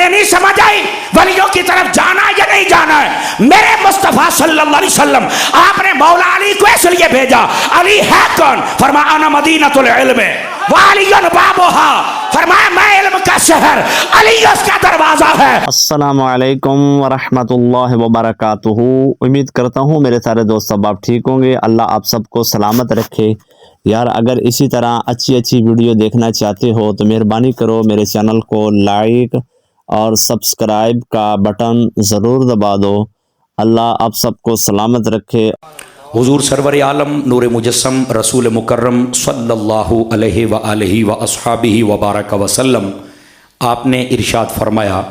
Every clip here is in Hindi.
हमें नहीं समझ आई वलियों की तरफ जाना है या नहीं जाना है। मेरे मुस्तफा सल्लल्लाहु अलैहि वसल्लम आपने मौला अली को इसलिए भेजा, अली है कौन? फरमाया अना मदीनतुल इल्म व अलीयुन बाबुहा, फरमाया मैं इल्म का शहर, अली उसका दरवाजा है। अस्सलामु अलैकुम वरहमतुल्लाहि वबरकातुहू। उम्मीद करता हूँ मेरे सारे दोस्त सब आप ठीक होंगे। अल्लाह आप सबको सलामत रखे। यार अगर इसी तरह अच्छी अच्छी वीडियो देखना चाहते हो तो मेहरबानी करो मेरे चैनल को लाइक और सब्सक्राइब का बटन ज़रूर दबा दो। अल्लाह आप सबको सलामत रखे। हुजूर सरवर आलम नूर मुजस्सम रसूल मुकर्रम सल्लल्लाहु अलैहि व आलिहि व अस्हाबिहि व बारक वसल्लम, आपने इरशाद फरमाया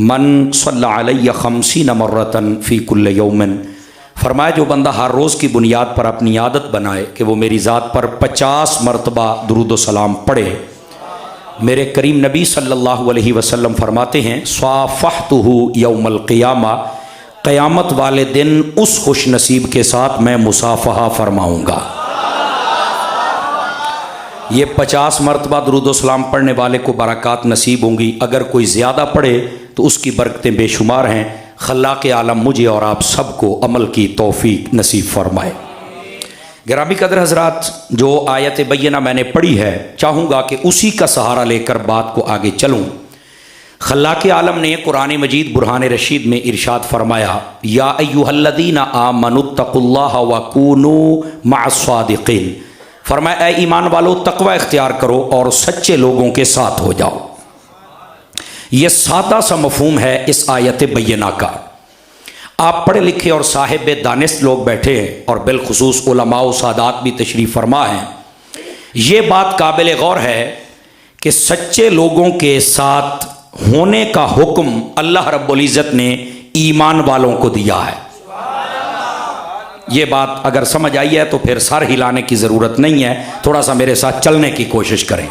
मन सल्ला अलैहि खमसीन मर्रतन फ़ी कुल्ल यौमिन, फरमाया जो बंदा हर रोज़ की बुनियाद पर अपनी आदत बनाए कि वो मेरी ज़ात पर 50 मरतबा दुरूद व सलाम पढ़े। मेरे करीम नबी सल्लल्लाहु अलैहि वसल्लम फरमाते हैं स्वाफ़हतुहु यौमल क़ियामा, क़यामत वाले दिन उस खुश नसीब के साथ मैं मुसाफ़हा फरमाऊँगा। ये 50 मरतबा दुरूद व सलाम पढ़ने वाले को बरक़ात नसीब होंगी। अगर कोई ज़्यादा पढ़े तो उसकी बरकतें बेशुमार हैं। खल्लाक़े आलम मुझे और आप सबको अमल की तौफ़ीक नसीब फरमाए। गिरामी कदर हज़रात, जो आयत बय्यना मैंने पढ़ी है चाहूँगा कि उसी का सहारा लेकर बात को आगे चलूँ। खल्लाक़े आलम ने कुरान मजीद बुरहान रशीद में इरशाद फरमाया या अय्युहल्लज़ीना आमनुत्तक़ुल्लाह व कूनू मअस्सादिक़ीन, फरमाया ए ईमान वालो तक़वा इख्तियार करो और सच्चे लोगों के साथ हो जाओ। ये सादा सा मफहूम है इस आयत बय्यना का। आप पढ़े लिखे और साहिब दानिश लोग बैठे हैं और बिलखुसूस उलमा व सादात भी तशरीफ़ फरमा हैं। ये बात काबिल गौर है कि सच्चे लोगों के साथ होने का हुक्म अल्लाह रब्बुल इज़्ज़त ने ईमान वालों को दिया है। ये बात अगर समझ आई है तो फिर सर हिलाने की ज़रूरत नहीं है, थोड़ा सा मेरे साथ चलने की कोशिश करें।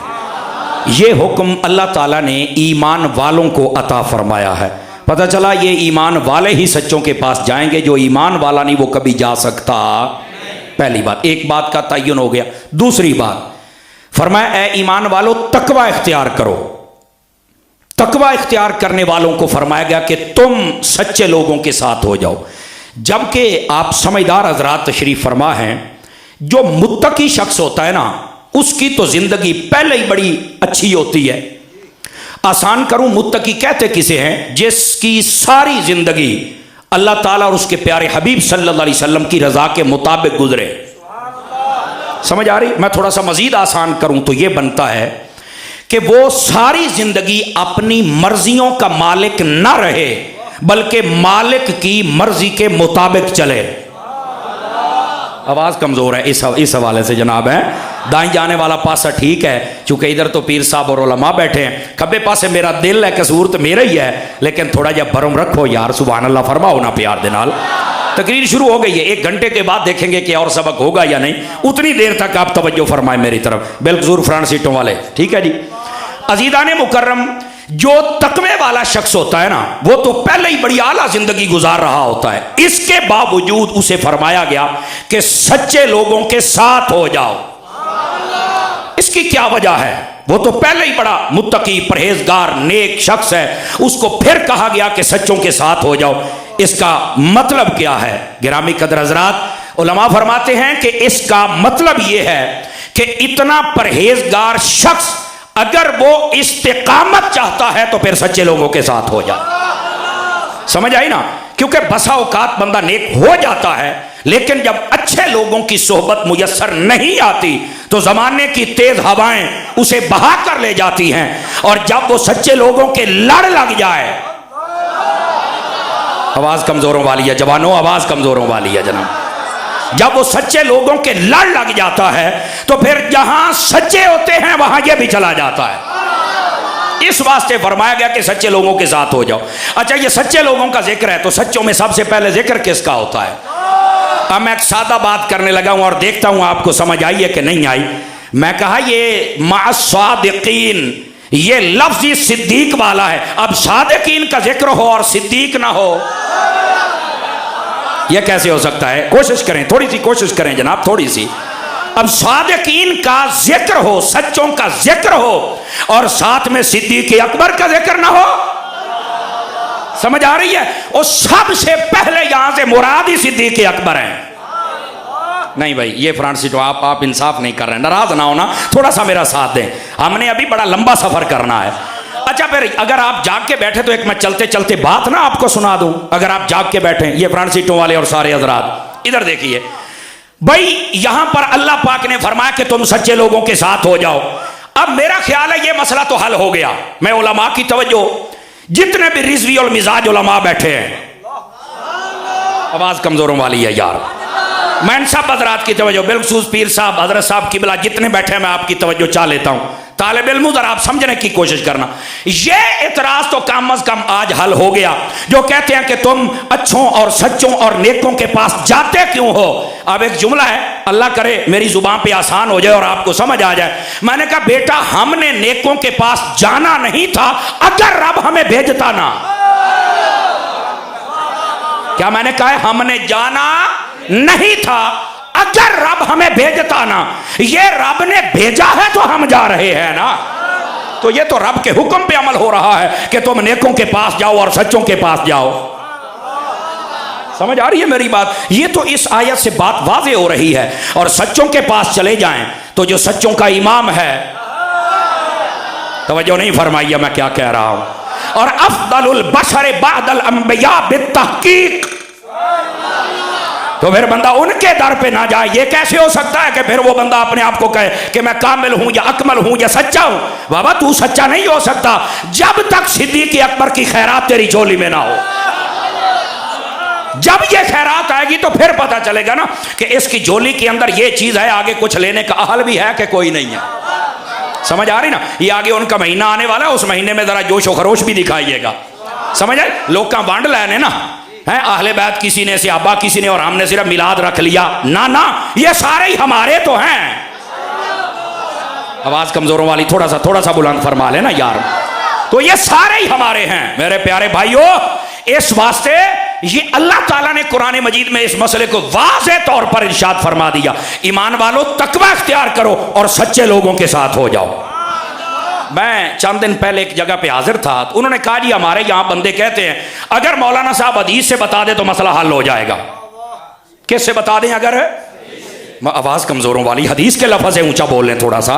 ये हुक्म अल्लाह ताला ने ईमान वालों को अता फरमाया है। पता चला ये ईमान वाले ही सच्चों के पास जाएंगे, जो ईमान वाला नहीं वो कभी जा सकता। पहली बात, एक बात का तयन हो गया। दूसरी बात फरमाया ए ईमान वालों तकवा इख्तियार करो। तकवा इख्तियार करने वालों को फरमाया गया कि तुम सच्चे लोगों के साथ हो जाओ। जबकि आप समझदार हजरात तशरीफ फरमा हैं, जो मुत्तकी शख्स होता है ना उसकी तो जिंदगी पहले ही बड़ी अच्छी होती है। आसान करूं, मुत्तकी कहते किसे हैं? जिसकी सारी जिंदगी अल्लाह ताला और उसके प्यारे हबीब सल्लल्लाहु अलैहि वसल्लम की रजा के मुताबिक गुजरे। समझ आ रही? मैं थोड़ा सा मजीद आसान करूं तो यह बनता है कि वो सारी जिंदगी अपनी मर्जियों का मालिक ना रहे बल्कि मालिक की मर्जी के मुताबिक चले। आवाज़ कमज़ोर है इस हवाले से जनाब है। दाएं जाने वाला पासा ठीक है, चूँकि इधर तो पीर साहब और उलमा बैठे हैं। खब्बे पासे मेरा दिल है, कसूर तो मेरा ही है, लेकिन थोड़ा जहा भरम रखो यार, सुभान अल्लाह फरमाओ ना प्यार दे नाल। तकरीर शुरू हो गई है, 1 घंटे के बाद देखेंगे कि और सबक होगा या नहीं। उतनी देर तक आप तवज्जो फरमाएं मेरी तरफ, बिल्कुल फ्रंट सीटों वाले, ठीक है जी। अजीज़ाने मुकर्रम, जो तकवे वाला शख्स होता है ना वो तो पहले ही बड़ी आला जिंदगी गुजार रहा होता है। इसके बावजूद उसे फरमाया गया कि सच्चे लोगों के साथ हो जाओ। इसकी क्या वजह है? वो तो पहले ही बड़ा मुत्तकी परहेजगार नेक शख्स है, उसको फिर कहा गया कि सच्चों के साथ हो जाओ। इसका मतलब क्या है? गिरामी कदर हजरात, उलमा फरमाते हैं कि इसका मतलब यह है कि इतना परहेजगार शख्स अगर वो इस्तिकामत चाहता है तो फिर सच्चे लोगों के साथ हो जाए। समझ आई ना? क्योंकि बसा औकात बंदा नेक हो जाता है, लेकिन जब अच्छे लोगों की सोहबत मुयस्सर नहीं आती तो जमाने की तेज हवाएं उसे बहा कर ले जाती हैं। और जब वो सच्चे लोगों के लड़ लग जाए, आवाज कमजोरों वाली है जवानों, आवाज कमजोरों वाली है जनाब। जब वो सच्चे लोगों के लड़ लग जाता है तो फिर जहां सच्चे होते हैं वहां ये भी चला जाता है। इस वास्ते फरमाया गया कि सच्चे लोगों के साथ हो जाओ। अच्छा, ये सच्चे लोगों का जिक्र है तो सच्चों में सबसे पहले जिक्र किसका होता है? अब मैं एक सादा बात करने लगा हूं और देखता हूं आपको समझ आई है कि नहीं आई। मैं कहा ये मअस्सादिकीन, ये लफ्ज ही सिद्दीक वाला है। अब सादिकीन का जिक्र हो और सिद्दीक ना हो, यह कैसे हो सकता है? कोशिश करें, थोड़ी सी कोशिश करें जनाब, थोड़ी सी। अब सादिकीन का जिक्र हो, सच्चों का जिक्र हो और साथ में सिद्दीक अकबर का जिक्र ना हो, समझ आ रही है? वो सबसे पहले यहां से मुराद ही सिद्दीक अकबर है। नहीं भाई ये फ्रांसिस आप इंसाफ नहीं कर रहे हैं, नाराज ना होना, थोड़ा सा मेरा साथ दें, हमने अभी बड़ा लंबा सफर करना है। अच्छा फिर अगर आप जाग के बैठे तो एक मैं चलते चलते बात ना आपको सुना दूं, अगर आप जाग के बैठे, ये फ्रांसिटो वाले और सारे हजरात इधर देखिए भाई, यहां पर अल्लाह पाक ने फरमाया कि तुम सच्चे लोगों के साथ हो जाओ। अब मेरा ख्याल है ये मसला तो हल हो गया। मैं उलमा की तवज्जो, जितने भी रिजवी और मिजाज उलमा बैठे हैं, आवाज कमजोरों वाली है यार, मैं सब हजरात की तवज्जो, बिलखुसूस पीर साहब, हजरत साहब की बिला जितने बैठे हैं मैं आपकी तवज्जो चाह लेता हूं। तालिब इल्म जरा आप समझने की कोशिश करना, ये इतराज तो कम अज कम आज हल हो गया। जो कहते हैं कि तुम अच्छों और सच्चों और नेकों के पास जाते क्यों हो। अब एक जुमला है, अल्लाह करे मेरी जुबान पे आसान हो जाए और आपको समझ आ जाए। मैंने कहा बेटा हमने नेकों के पास जाना नहीं था अगर रब हमें भेजता ना। क्या मैंने कहा है? हमने जाना नहीं था अगर रब हमें भेजता ना। ये रब ने भेजा है तो हम जा रहे हैं ना, तो ये तो रब के हुक्म पे अमल हो रहा है कि तुम नेकों के पास जाओ और सच्चों के पास जाओ। समझ आ रही है मेरी बात? ये तो इस आयत से बात वाज़े हो रही है। और सच्चों के पास चले जाएं तो जो सच्चों का इमाम है, तवज्जो नहीं फरमाई मैं क्या कह रहा हूं। और अफदलुल बशर बादल अंबिया बित्तहकीक, तो फिर बंदा उनके दर पे ना जाए। ये कैसे हो सकता है कि फिर वो बंदा अपने आप को कहे कि मैं कामिल हूं या अकमल हूं या सच्चा हूं। बाबा तू सच्चा नहीं हो सकता जब तक सिद्दीक अकबर की खैरात तेरी झोली में ना हो। जब ये खैरात आएगी तो फिर पता चलेगा ना कि इसकी झोली के अंदर ये चीज है, आगे कुछ लेने का अहल भी है कि कोई नहीं है। समझ आ रही ना? ये आगे उनका महीना आने वाला है, उस महीने में जरा जोश और खरोश भी दिखाइएगा। समझ आए? लोग का बांड लाने ना है, अहले बैत किसी ने, सहाबा किसी ने, और हमने सिर्फ मिलाद रख लिया ना ना, ये सारे ही हमारे तो हैं। आवाज कमजोरों वाली थोड़ा सा बुलंद फरमा लेना यार। तो ये सारे ही हमारे हैं मेरे प्यारे भाइयों। इस वास्ते ये अल्लाह ताला ने कुरान मजीद में इस मसले को वाज़े तौर पर इरशाद फरमा दिया, ईमान वालों तकवा इख्तियार करो और सच्चे लोगों के साथ हो जाओ। मैं चंद दिन पहले एक जगह पे हाजिर था, तो उन्होंने कहा जी हमारे यहाँ बंदे कहते हैं अगर मौलाना साहब हदीस से बता दे तो मसला हल हो जाएगा। किससे बता दें? अगर आवाज कमजोरों वाली, हदीस के लफ्ज़ ऊंचा बोल लें थोड़ा सा,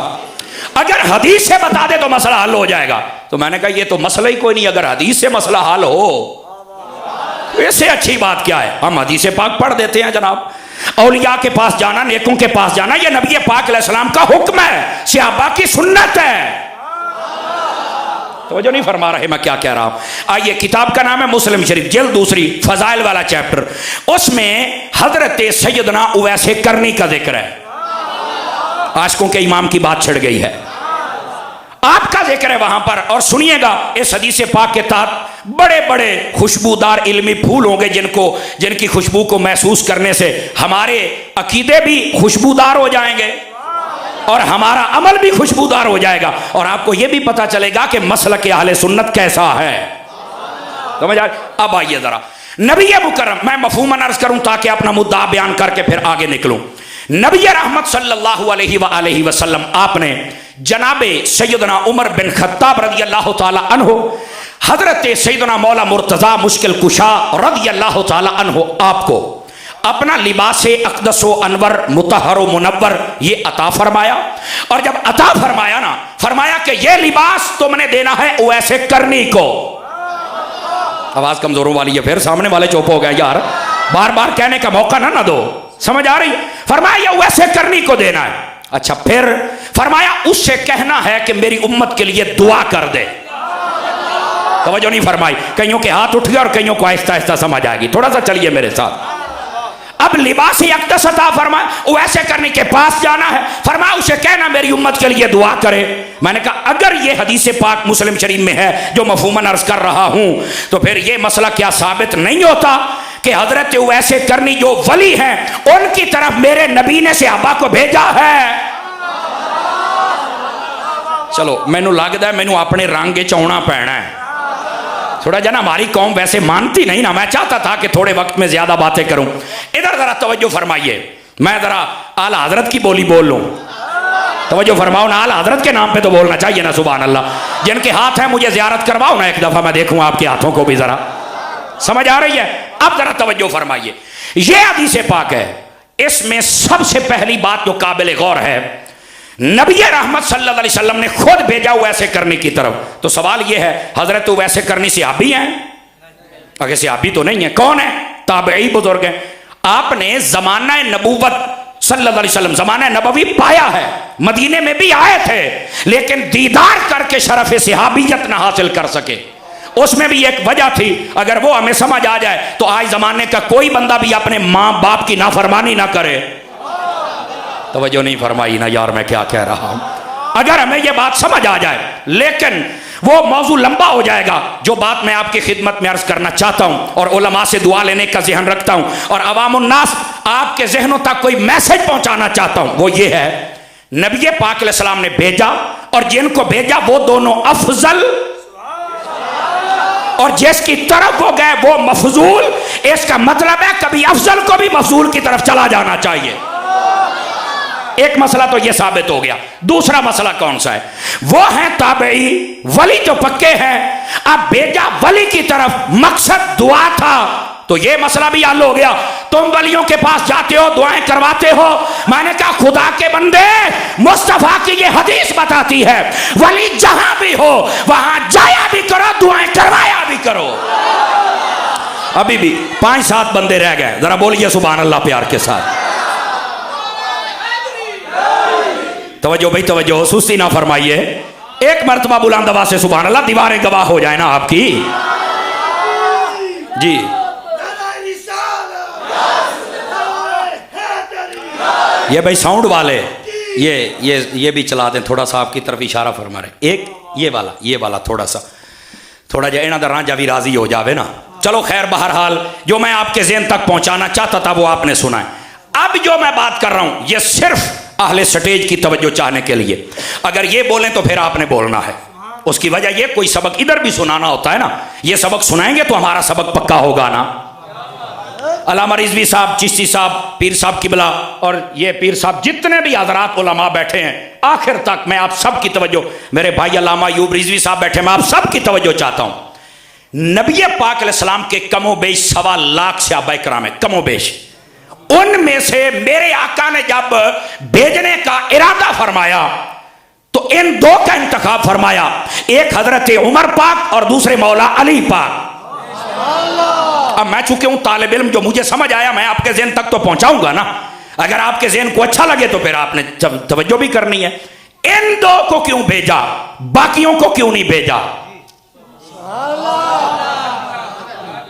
अगर हदीस से बता दे तो मसला हल हो जाएगा। तो मैंने कहा ये तो मसला ही कोई नहीं, अगर हदीस से मसला हल हो इससे अच्छी बात क्या है। हम हदीस पाक पढ़ देते हैं जनाब। औलिया के पास जाना, नेकों के पास जाना, ये नबी पाक अलैहिस्सलाम का हुक्म है, सहाबा की सुन्नत है। तो जो नहीं फरमा रहे मैं क्या कह रहा हूं। आइए, किताब का नाम है मुस्लिम शरीफ, जिल्द दूसरी, फजाइल वाला चैप्टर। उसमें हजरत सैयदना उवैस करनी का जिक्र है। आशिकों के इमाम की बात छिड़ गई है, आपका जिक्र है वहां पर। और सुनिएगा, इस हदीस पाक के तहत बड़े बड़े खुशबूदार इल्मी फूल होंगे जिनकी खुशबू को महसूस करने से हमारे अकीदे भी खुशबूदार हो जाएंगे और हमारा अमल भी खुशबूदार हो जाएगा। और आपको यह भी पता चलेगा कि मसलक अहले सुन्नत कैसा है। समझ आ? अब आइए जरा नबी मुकर्रम, मैं मफहूमन अर्ज करूं ताकि अपना मुद्दा बयान करके फिर आगे निकलूं। नबी रहमत सल्लल्लाहु अलैहि वसल्लम आपने जनाबे सैयदना उमर बिन खत्ताब रज़ियल्लाहु ताला अन्हु, हजरत सैयदना मौला मुर्तज़ा मुश्किल कुशा रज़ियल्लाहु ताला अन्हु आपको अपना लिबास अक़दस व अनवर मुतहर मुनव्वर ये अता फरमाया। और जब अता फरमाया ना, फरमाया कि ये लिबास तुमने देना है वैसे करनी को। आवाज कमजोरों वाली है, फिर सामने वाले चुप हो गए यार, बार बार कहने का मौका ना दो। समझ आ रही? फरमाया ये वैसे करनी को देना है। अच्छा, फिर फरमाया उससे कहना है कि मेरी उम्मत के लिए दुआ कर दे। तवज्जो नहीं फरमाई, कईयों के हाथ उठ गए और कईयों को आहिस्ता आहिस्ता समझ आएगी। थोड़ा सा चलिए मेरे साथ। अब लिबास अक़दस अता फरमाया, वैसे करने के पास जाना है, फरमाया उसे कहना मेरी उम्मत के लिए दुआ करे। मैंने कहा अगर ये हदीस पाक मुस्लिम शरीफ में है जो मफहूमन अर्ज कर रहा हूं, तो फिर ये मसला क्या साबित नहीं होता कि हजरत वैसे करनी जो वली हैं उनकी तरफ मेरे नबी ने सहाबा को भेजा है। चलो मैनू लगता है मैनू अपने रंग चौना पैना है थोड़ा जना। हमारी कौम वैसे मानती नहीं ना, मैं चाहता था कि थोड़े वक्त में ज्यादा बातें करूं। इधर जरा तवज्जो फरमाइए, मैं जरा आला हजरत की बोली बोल लूं। तवज्जो फरमाओ ना, आला हजरत के नाम पे तो बोलना चाहिए ना। सुभान अल्लाह। जिनके हाथ हैं मुझे ज़ियारत करवाओ ना एक दफा, मैं देखूं आपके हाथों को भी जरा। समझ आ रही है? अब जरा तवज्जो फरमाइए, ये हदीस पाक है, इसमें सबसे पहली बात जो काबिल गौर है, नबी रहमत सल्लल्लाहु अलैहि वसल्लम ने खुद भेजा वैसे करने की तरफ। तो सवाल यह है, हजरत तो वैसे करनी सहाबी हैं? अगर सहाबी तो नहीं है, कौन है? ताबई बुजुर्ग हैं। आपने जमाना नबूवत सल्लल्लाहु अलैहि वसल्लम जमाना नबवी पाया है, मदीने में भी आए थे, लेकिन दीदार करके शरफ सहाबियत न हासिल कर सके। उसमें भी एक वजह थी, अगर वो हमें समझ आ जाए तो आज जमाने का कोई बंदा भी अपने माँ बाप की नाफरमानी ना करे। तवज्जो नहीं फरमाई ना यार, मैं क्या कह रहा हूं? अगर हमें यह बात समझ आ जाए, लेकिन वो मौजू लंबा हो जाएगा। जो बात मैं आपकी खिदमत में अर्ज करना चाहता हूं और उलमा से दुआ लेने का जहन रखता हूं और अवामुन्नास आपके जहनों तक कोई मैसेज पहुंचाना चाहता हूं, वो ये है, नबी पाक अलैहि सलाम ने भेजा और जिनको भेजा वो दोनों अफजल और जिसकी तरफ वो गए वो मफजूल। इसका मतलब है कभी अफजल को भी मफजूल की तरफ चला जाना चाहिए। एक मसला तो यह साबित हो गया। दूसरा मसला कौन सा है? वो है ताबई, वली तो पक्के हैं, अब भेजा वली की तरफ, मकसद दुआ था, तो यह मसला भी हल हो गया। तुम वलियों के पास जाते हो, दुआएं करवाते हो। मैंने कहा खुदा के बंदे, मुस्तफा की ये हदीस बताती है वली जहां भी हो वहां जाया भी करो, दुआएं करवाया भी करो। अभी भी 5-7 बंदे रह गए, जरा बोलिए सुभान अल्लाह प्यार के साथ। तवज्जो भाई तवज्जो, सुस्ती ना फरमाइए। एक मर्तबा बुलंद आवाज से सुभान अल्लाह, दीवारें गवाह हो जाए ना आपकी। जी ये भाई साउंड वाले ये भी चला दें, थोड़ा सा आपकी तरफ इशारा फरमा रहे। एक ये वाला थोड़ा जा इना दा रांझा भी राजी हो जावे ना। चलो खैर, बहरहाल जो मैं आपके ज़हन तक पहुंचाना चाहता था वो आपने सुना है। अब जो मैं बात कर रहा हूं ये सिर्फ अहले स्टेज की तवज्जो चाहने के लिए। अगर ये बोलें तो फिर आपने बोलना है। उसकी वजह ये, कोई सबक इधर भी सुनाना होता है ना, ये सबक सुनाएंगे तो हमारा सबक पक्का होगा ना। अल्लामा रिजवी साहब, चिश्ती साहब, पीर साहब किबला और ये पीर साहब, जितने भी हजरात उलमा बैठे हैं, आखिर तक मैं आप सब की तवज्जो, मेरे भाई अल्लामा अयूब रिजवी साहब बैठे, मैं आप सब की तवज्जो चाहता हूं। नबी पाक अलैहिस्सलाम के कमोबेश 1.25 लाख सहाबा किराम है, कमोबेश। उनमें से मेरे आका ने जब भेजने का इरादा फरमाया तो इन दो का इंतखाब फरमाया, एक हजरत उमर पाक और दूसरे मौला अली पाक। अब मैं चूंकि हूं तालिब इल्म, जो मुझे समझ आया मैं आपके ज़हन तक तो पहुंचाऊंगा ना। अगर आपके ज़हन को अच्छा लगे तो फिर आपने तवज्जो भी करनी है। इन दो को क्यों भेजा, बाकियों को क्यों नहीं भेजा?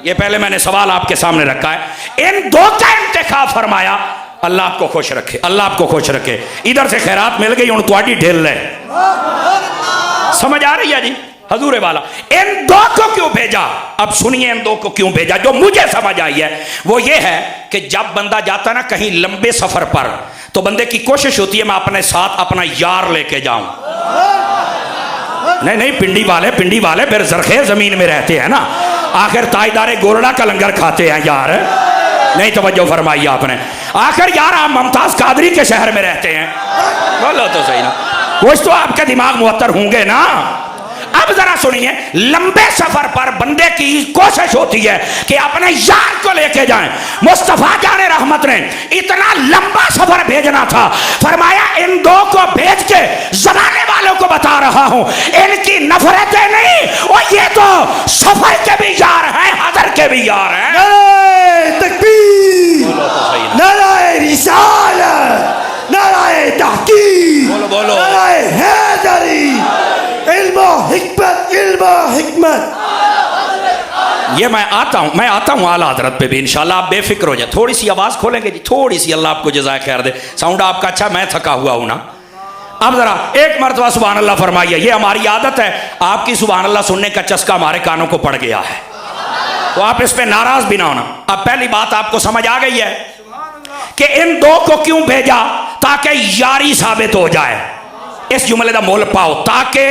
ये पहले मैंने सवाल आपके सामने रखा है। इन दो का इंतखाब फरमाया, अल्लाह आपको खुश रखे, अल्लाह आपको खुश रखे। इधर से खैरात मिल गई, हूं तुहाडी ढेल ले। समझ आ रही है जी हजूरे वाला? इन दो को क्यों भेजा? अब सुनिए, इन दो को क्यों भेजा। जो मुझे समझ आई है वो ये है कि जब बंदा जाता ना कहीं लंबे सफर पर, तो बंदे की कोशिश होती है मैं अपने साथ अपना यार लेके जाऊं। नहीं, पिंडी वाले फिर जरखे जमीन में रहते हैं ना, आखिर ताजदारे गोरडा का लंगर खाते हैं यार। नहीं तवज्जो फरमाई आपने। आखिर यार आप मुमताज कादरी के शहर में रहते हैं, बोलो तो सही ना, कुछ तो आपके दिमाग मुअत्तर होंगे ना। अब जरा सुनिए, लंबे सफर पर बंदे की कोशिश होती है कि अपने यार को लेके जाएं। मुस्तफा जाने रहमत ने इतना लंबा सफर भेजना था, फरमाया इन दो को भेज के जमाने वालों को बता रहा हूं, इनकी नफरतें नहीं, और ये तो सफर के भी यार हैं, हदर के भी यार हैं। नारे तकबीर, नारे रिसालत, नारे तहकीक, बोलो नारे हैदरी, इल्म हिकमत। ये मैं आता हूं आला हजरत पे भी इंशाल्लाह, आप बेफिक्र हो जाए। थोड़ी सी आवाज खोलेंगे जी, थोड़ी सी, अल्लाह आपको जज़ाए खैर दे। साउंड आपका अच्छा, मैं थका हुआ हूं ना। अब जरा एक मरतबा सुभान अल्लाह फरमाइए। ये हमारी आदत है, आपकी सुभान अल्लाह सुनने का चस्का हमारे कानों को पड़ गया है, तो आप इस पे नाराज भी ना होना। अब पहली बात आपको समझ आ गई है कि इन दो को क्यों भेजा, ताकि यारी साबित हो जाए। इस जुमले का मोल पाओ, ताकि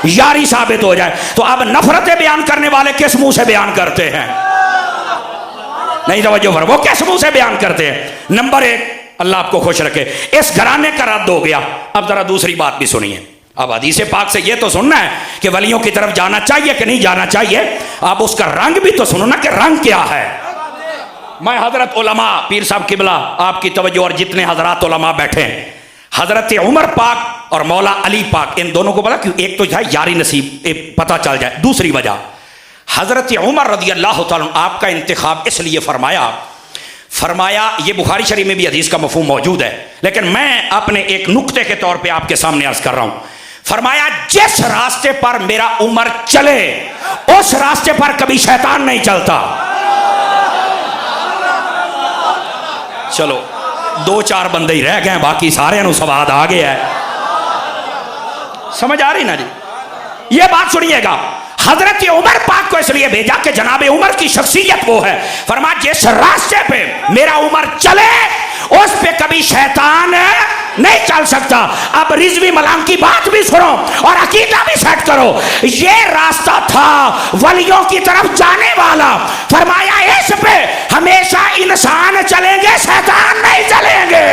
यारी साबित हो जाए। तो अब नफरतें बयान करने वाले किस मुंह से बयान करते हैं? नहीं तवज्जो फरमाओ, वो किस मुंह से बयान करते हैं? नंबर 1, अल्लाह आपको खुश रखे, इस घराने का रद्द हो गया। अब जरा दूसरी बात भी सुनिए। अब हदीस पाक से ये तो सुनना है कि वलियों की तरफ जाना चाहिए कि नहीं जाना चाहिए, अब उसका रंग भी तो सुनो ना कि रंग क्या है। मैं हजरत उलमा पीर साहब किबला आपकी तवज्जो और जितने हजरात उलमा बैठे हैं, हजरत उमर पाक और मौला अली पाक, इन दोनों को पता क्यों? एक तो है यारी नसीब पता चल जाए, दूसरी वजह हजरत उमर रज़ी अल्लाह तआला आपका इंतखाब इसलिए फरमाया ये बुखारी शरीफ में भी हदीस का मफहूम मौजूद है, लेकिन मैं अपने एक नुक्ते के तौर पे आपके सामने अर्ज कर रहा हूं। फरमाया जिस रास्ते पर मेरा उमर चले उस रास्ते पर कभी शैतान नहीं चलता। चलो 2-4 बंदे ही रह गए, बाकी सारे नु सवाद आ गया है। समझ आ रही ना जी? ये बात सुनिएगा, हजरत उमर पाक को इसलिए भेजा कि जनाब उमर की शख्सियत वो है। फरमा जिस रास्ते पे मेरा उमर चले उस पे कभी शैतान नहीं चल सकता। अब रिजवी मलाम की बात भी सुनो और अकीदा भी सेट करो। ये रास्ता था वलियों की तरफ जाने वाला। फरमाया इस पे हमेशा इंसान चलेंगे, शैतान नहीं चलेंगे।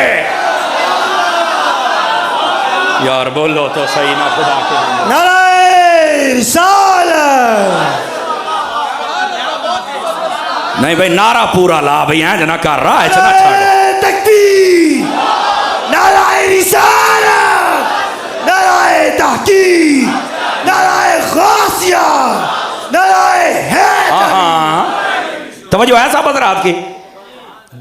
यार बोलो तो सही ना खुदा के। नाराए रिसालत। नहीं भाई नारा पूरा ला भाई, हैं जना कर रहा है इतना नाराए तकबीर, नाराए रिसालत, नाराए तहकीक, नाराए गासिया, नाराए हैदर। तवज्जो है साहब हज़रात की।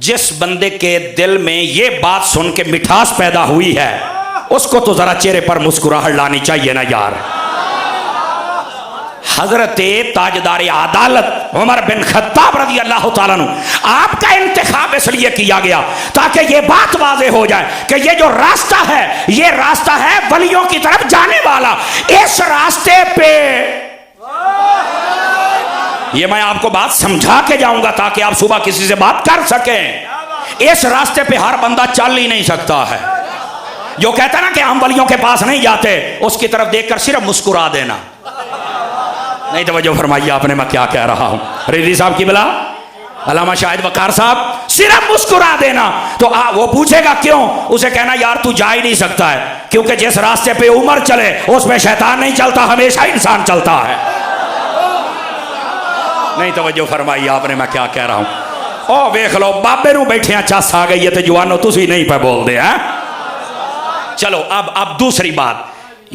जिस बंदे के दिल में ये बात सुन के मिठास पैदा हुई है उसको तो जरा चेहरे पर मुस्कुराहट लानी चाहिए ना यार। हजरत ताजदार आदालत उमर बिन खत्ताब रज़ी अल्लाह तआला अन्हु आपका इंतखाब इसलिए किया गया ताकि ये बात वाज़ेह हो जाए कि ये जो रास्ता है ये रास्ता है वलियों की तरफ जाने वाला। इस रास्ते पे ये मैं आपको बात समझा के जाऊंगा ताकि आप सुबह किसी से बात कर सकें। इस रास्ते पे हर बंदा चल ही नहीं सकता है। जो कहता ना कि हम वलियों के पास नहीं जाते, उसकी तरफ देखकर सिर्फ मुस्कुरा देना। नहीं तवज्जो फरमाइए आपने, मैं क्या कह रहा हूं। रिजवी साहब की बिला अल्लामा शाहिद वकार साहब, सिर्फ मुस्कुरा देना तो वो पूछेगा क्यों, उसे कहना यार तू जा ही नहीं सकता है क्योंकि जिस रास्ते पे उमर चले उस पे शैतान नहीं चलता, हमेशा इंसान चलता है। नहीं तवज्जो फरमाइए आपने, मैं क्या कह रहा हूं। ओ देख लो बाबे नू बैठे चस आ गई है तो जवानों तुसी नहीं पे बोल दे हैं। चलो अब दूसरी बात,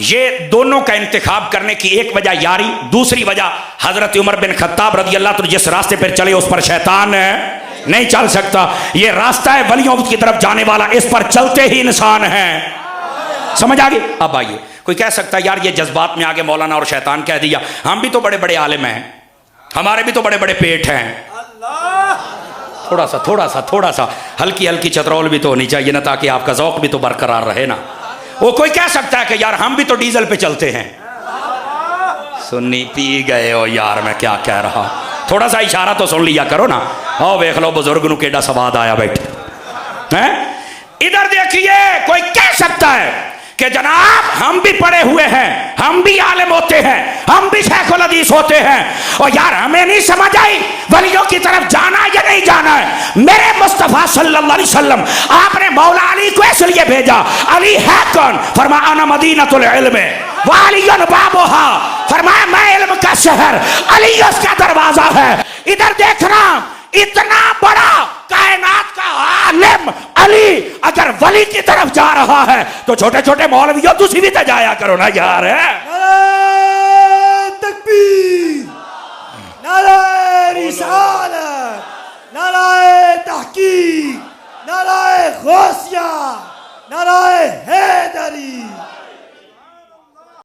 ये दोनों का इंतखाब करने की एक वजह यारी, दूसरी वजह हजरत उमर बिन खत्ताब रज़ी अल्लाह तआला जिस रास्ते पर चले उस पर शैतान नहीं चल सकता। ये रास्ता है वलियों की तरफ जाने वाला, इस पर चलते ही इंसान है। समझ आ गई? अब आइए, कोई कह सकता है यार ये जज्बात में आगे मौलाना और शैतान कह दिया, हम भी तो बड़े बड़े आलिम हैं, हमारे भी तो बड़े बड़े पेट हैं। थोड़ा सा हल्की हल्की चतरौल भी तो होनी चाहिए ना, ताकि आपका ज़ौक़ भी तो बरकरार रहे ना। वो कोई कह सकता है कि यार हम भी तो डीजल पे चलते हैं। सुन्नी पी गए हो यार, मैं क्या कह रहा, थोड़ा सा इशारा तो सुन लिया करो ना। आओ देख लो बुजुर्ग नु केड़ा सवाद आया बैठे हैं। इधर देखिए, कोई कह सकता है कि जनाब हम भी पढ़े हुए हैं, हम भी आलिम होते हैं, हम भी शेखुल हदीस होते हैं, और यार हमें नहीं समझ आई वलियों की तरफ जाना या नहीं जाना है। मेरे मुस्तफ़ा सल्लल्लाहु अलैहि वसल्लम आपने मौला अली को इसलिए भेजा। अली है कौन? फरमाया अना मदीनतुल इल्म व अलियुन बाबुहा। फरमाया मैं इल्म का शहर, अली उसका दरवाजा है। इधर देखना, इतना बड़ा कायनात का आलिम अली अगर वली की तरफ जा रहा है तो छोटे छोटे मौलवियों तुसी भी तो जाया करो ना यार। नाराए तकबीर, नाराए रिसालत, नाराए तहकीक, नाराए गासिया, नाराए हैदरी।